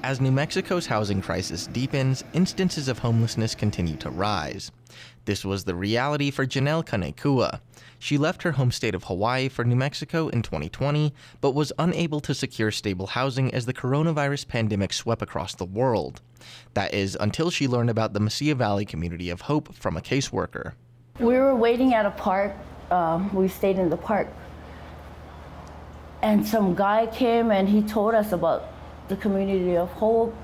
As New Mexico's housing crisis deepens, instances of homelessness continue to rise. This was the reality for Janelle Kanekua. She left her home state of Hawaii for New Mexico in 2020, but was unable to secure stable housing as the coronavirus pandemic swept across the world. That is, until she learned about the Mesilla Valley Community of Hope from a caseworker. We were waiting at a park. We stayed in the park. And some guy came and he told us about the Community of Hope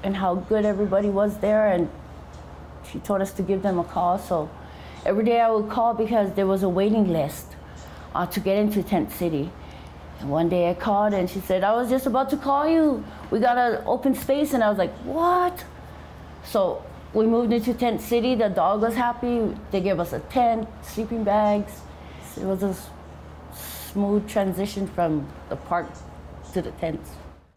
and how good everybody was there, and she told us to give them a call. So every day I would call because there was a waiting list to get into Tent City. And one day I called and she said, I was just about to call you. We got an open space. And I was like, what? So we moved into Tent City. The dog was happy. They gave us a tent, sleeping bags. It was a smooth transition from the park to the tents.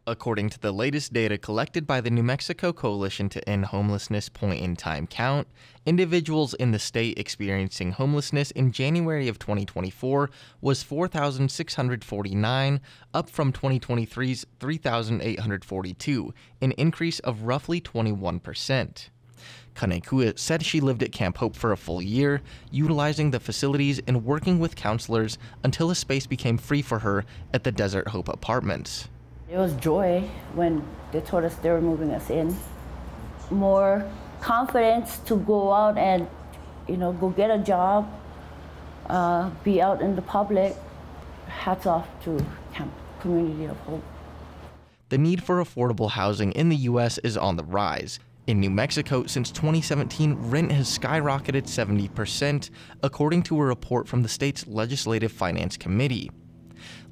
According to the latest data collected by the New Mexico Coalition to End Homelessness Point-in-Time Count, individuals in the state experiencing homelessness in January of 2024 was 4,649, up from 2023's 3,842, an increase of roughly 21%. Kanekua said she lived at Camp Hope for a full year, utilizing the facilities and working with counselors until a space became free for her at the Desert Hope Apartments. It was joy when they told us they were moving us in. More confidence to go out and, go get a job, be out in the public. Hats off to Camp Community of Hope. The need for affordable housing in the U.S. is on the rise. In New Mexico, since 2017, rent has skyrocketed 70%, according to a report from the state's Legislative Finance Committee.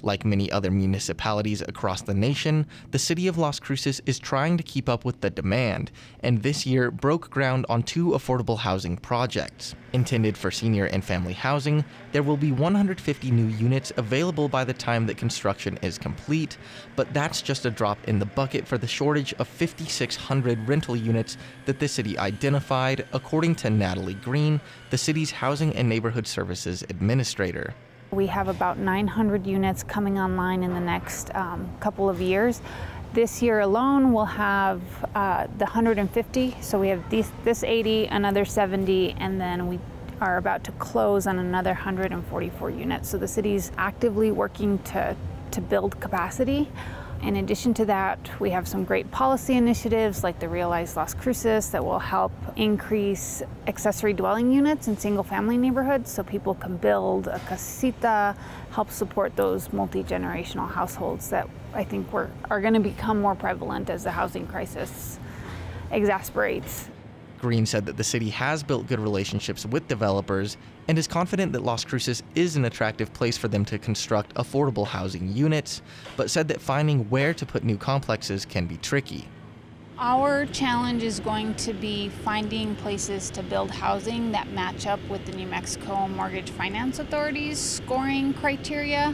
Like many other municipalities across the nation, the City of Las Cruces is trying to keep up with the demand, and this year broke ground on 2 affordable housing projects. Intended for senior and family housing, there will be 150 new units available by the time that construction is complete, but that's just a drop in the bucket for the shortage of 5,600 rental units that the city identified, according to Natalie Green, the city's Housing and Neighborhood Services Administrator. We have about 900 units coming online in the next couple of years. This year alone, we'll have the 150. So we have this 80, another 70, and then we are about to close on another 144 units. So the city's actively working to build capacity. In addition to that, we have some great policy initiatives like the Realize Las Cruces that will help increase accessory dwelling units in single-family neighborhoods so people can build a casita, help support those multi-generational households that I think are going to become more prevalent as the housing crisis exacerbates. Green said that the city has built good relationships with developers and is confident that Las Cruces is an attractive place for them to construct affordable housing units, but said that finding where to put new complexes can be tricky. Our challenge is going to be finding places to build housing that match up with the New Mexico Mortgage Finance Authority's scoring criteria.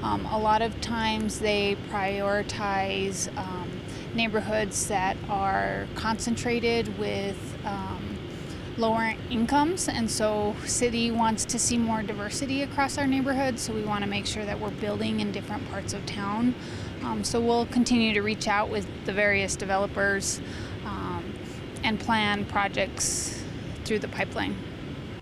A lot of times they prioritize neighborhoods that are concentrated with lower incomes, and so city wants to see more diversity across our neighborhoods, so we want to make sure that we're building in different parts of town. So we'll continue to reach out with the various developers and plan projects through the pipeline.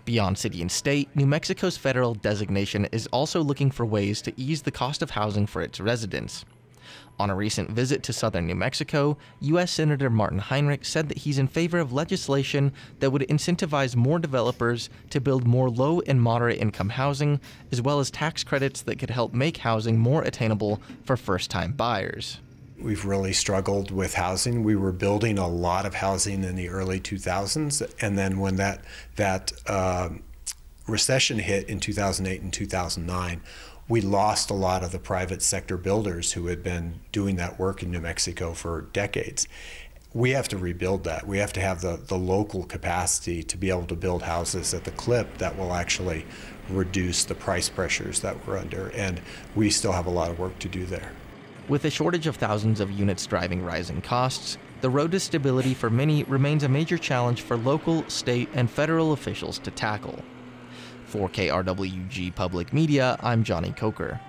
Beyond city and state, New Mexico's federal designation is also looking for ways to ease the cost of housing for its residents. On a recent visit to southern New Mexico, U.S. Senator Martin Heinrich said that he's in favor of legislation that would incentivize more developers to build more low and moderate income housing, as well as tax credits that could help make housing more attainable for first-time buyers. We've really struggled with housing. We were building a lot of housing in the early 2000s, and then when that recession hit in 2008 and 2009, we lost a lot of the private sector builders who had been doing that work in New Mexico for decades. We have to rebuild that. We have to have the local capacity to be able to build houses at the clip that will actually reduce the price pressures that we're under, and we still have a lot of work to do there. With a shortage of thousands of units driving rising costs, the road to stability for many remains a major challenge for local, state, and federal officials to tackle. For KRWG Public Media, I'm Johnny Coker.